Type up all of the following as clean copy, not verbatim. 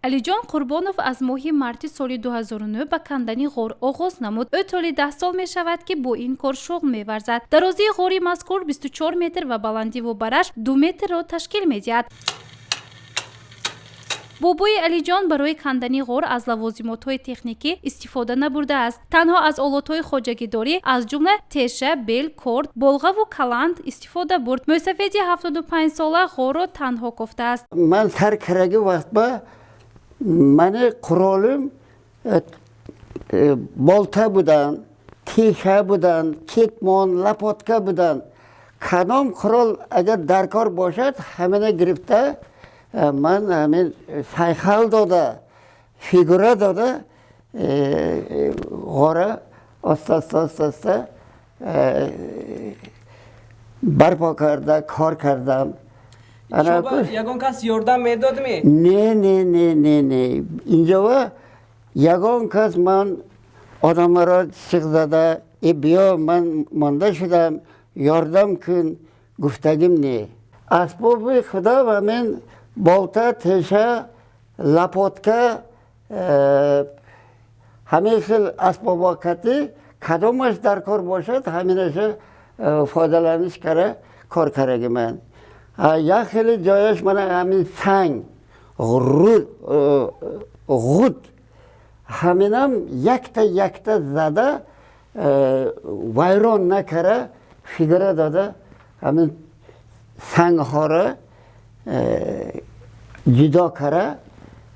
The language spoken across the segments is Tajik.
алиҷон қурбонов аз моҳи марти соли 2009 ба кандани ғор оғоз намуд. ӯ толи 10 сол мешавад ки бо ин кор шуғл меварзад. дарозии ғори мазкур 24 метр ва баландиву бараш 2 метрро ташкил медиҳад. бобои алиҷон барои кандани ғор аз лавозимотҳои техникӣ истифода набурдааст. танҳо аз олатҳои хоҷагидорӣ аз ҷумла теша, бел, корд, болғаву каланд истифода бурд. мӯйсафеди 75-сола ғорро танҳо кофтааст. ман сар караги вақт ба мани қуролим болта будан, теша будан, кетмон, лапотка будан. кадом қурол агар даркор бошад ҳамина гирифта من همین سایخال داده فیگوره داده غاره آسته برپا کرده کار کردم. شما یگان کس یاردم میداد می؟ نه اینجا یگان کس من آدم را سیخ زده بیا من مانده شدم یاردم کن گفتگیم نه اسباب خدا و من болта, теша, лапотка, ҳамин хел асбобокатӣ кадомаш дар кор бошад ҳаминаша фоидаланиш кара кор караги ман. як хеле ҷояш мана ҳамин санг, ғуд ҳаминам якта зада вайрон накара фигура дада ҳамин сангҳоро ҷудо кара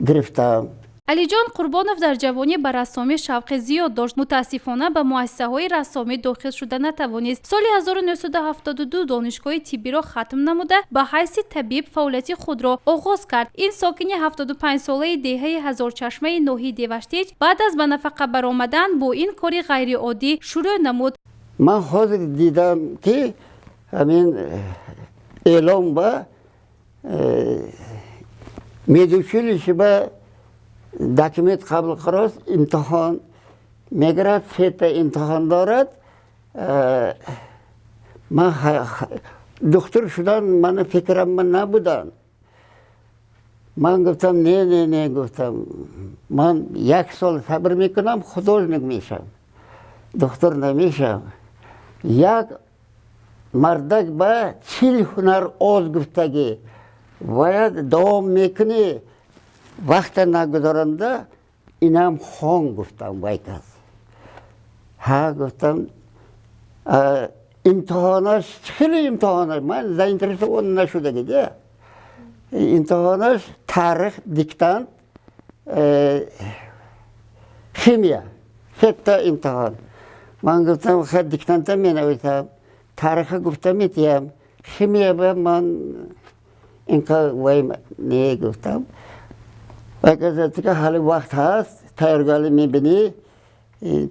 гирифтам. алиҷон қурбонов дар ҷавонӣ ба рассомӣ шавқи зиёд дошт. мутаассифона ба муассисаҳои рассомӣ дохил шуда натавонист. соли 1972 донишгоҳи тиббиро хатм намуда ба ҳайси табиб фаъолияти худро оғоз кард. ин сокини 75-солаи деҳаи ҳазорчашмаи ноҳияи деваштиҷ баъд аз ба нафақа баромадан бо ин кори ғайриоддӣ шурӯъ намуд. ман ҳозир дидам ки ҳамин эълон ба медучилище ба документ қабул қилост имтиҳон мегирад сета имтиҳон дорад. ман духтур шудан мани фикрам набудан. ман гуфтам не гуфтам ман 1 сол сабр мекунам художник мешам духтур намешам. як мардак ба чил ҳунар оз гуфтагӣ باید دوام میکنی وقت نگذارنده اینم خان گفتم وایکس ها گفتم امتحانش خیلی امتحانش من زاینترسون نشده دیگه امتحانش تاریخ دیکتانت خیمیا سه امتحان من گفتم خیلی دیکتانت می نویسم تاریخ گفتم میتیم خیمیا به من اینکه وای نه گفتم وقتی که حال وقت هست تیارگالی میبینی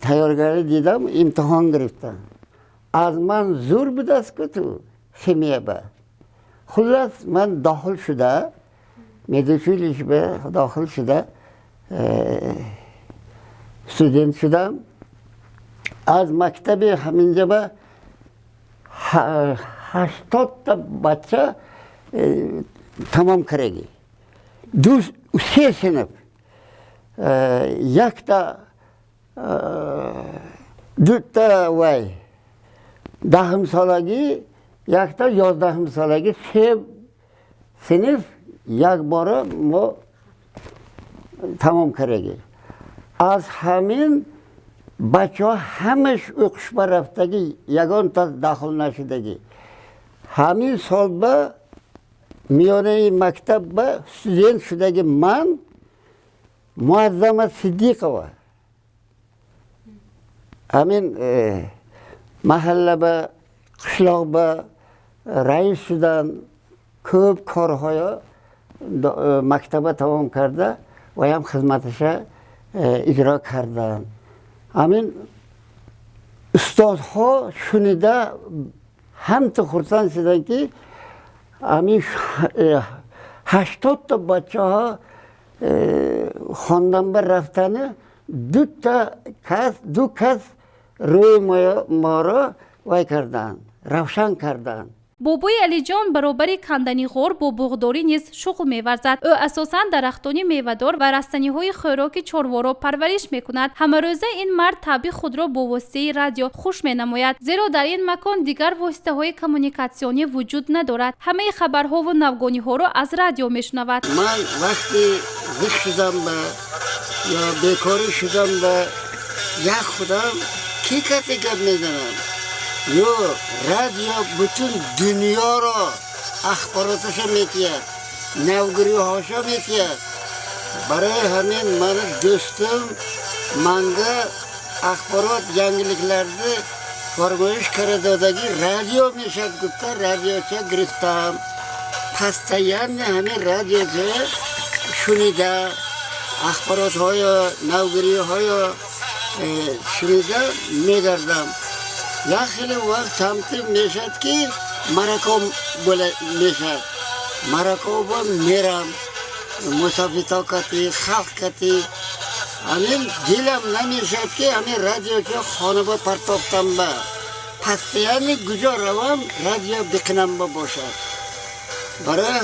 تیارگالی دیدم امتحان گرفتم از من زور بود است که تو خیمیه با خلاص من داخل شده میدوشیلش به داخل شده استودنت شدم از مکتب همینجا با 80 تا بچه تمام کردی. سه سنف یک تا دو تا وای 10 سالگی یک تا 11 سالگی سه سنف یک بار ما تمام کردی. از همین بچه ها همش اقش برفتگی یگان تا داخل نشدگی. همین سال با میانه مکتب با استودنت شدگی من معظمه صدیقова همین محله با قشلاق با رئیس شدن کوب کارهای مکتب تمام کرده و هم خدمتش اجرا کردن. همین استادها شنیده هم تو خرسند شدن که همین 80 تا بچه ها خواندن بر رفتنه دو کس روی ما را وای کردن روشن کردن. бобои алиҷон баробари кандани ғор бо буғдорӣ низ шуғл меварзад. ӯ асосан дарахтони мевадор ва растаниҳои хӯроки чорворо парвариш мекунад. ҳамарӯза ин мард таби худро бо воситаи радио хуш менамояд, зеро дар ин макон дигар воситаҳои коммуникатсионӣ вуҷуд надорад. ҳамаи хабарҳову навгониҳоро аз радио мешунавад. ман вақти ғиш шудам ба ё бекорӣ шудам ба як худам ки касе гап мезанам ё радио бутун дунёро ахбороташа метиҳад, навгириҳоша метиҳад. барои ҳамин мани дӯстам манга ахборот янгиликларni фармоиш карда додагӣ радио мешад гуфта радиоча гирифтам. постоянно ҳамин радиоча шунида ахборотҳоё навгириҳоё шунида мегардам. як хеле вақт ҳамтин мешад ки марако мешад. маракоба мерам мусофита кати халқ кати ҳамин дилам намешад ки ҳамин радиоча хонаба партофтамба постоянно куҷо равам радио биқинамба бошад. барои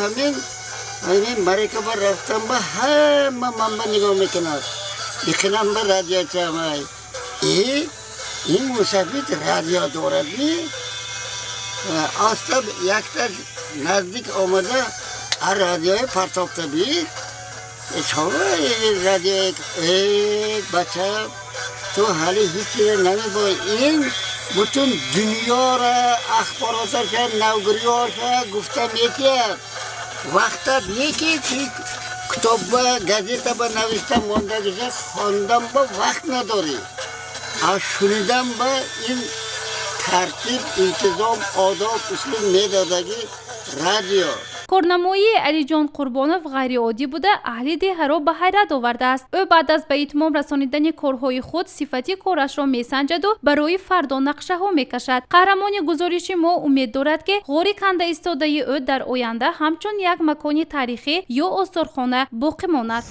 ҳамин маракоба рафтамба ҳама манба нигоҳ мекунад биқинамба радиочамай ин мусофит радио дорад не оста якта наздик омада радиои партофта бид радио бача ту ҳали ҳичи намебой ин бутун дунёра ахбороташа навгириҳоша гуфта метиҳад. вақтат не ки китобба газетаба навишта мондагиша хонданба вақт надорӣ аз шуниданба ин тартиб интизом одоб услуб медодагӣ радио. корнамоии алиҷон қурбонов ғайриоддӣ буда аҳли деҳаро ба ҳайрат овардааст. ӯ баъд аз ба итмом расонидани корҳои худ сифати корашро месанҷаду барои фардо нақшаҳо мекашад. қаҳрамони гузориши мо умед дорад ки ғори канда истодаи ӯ дар оянда ҳамчун як макони таърихӣ ё осорхона боқӣ монад.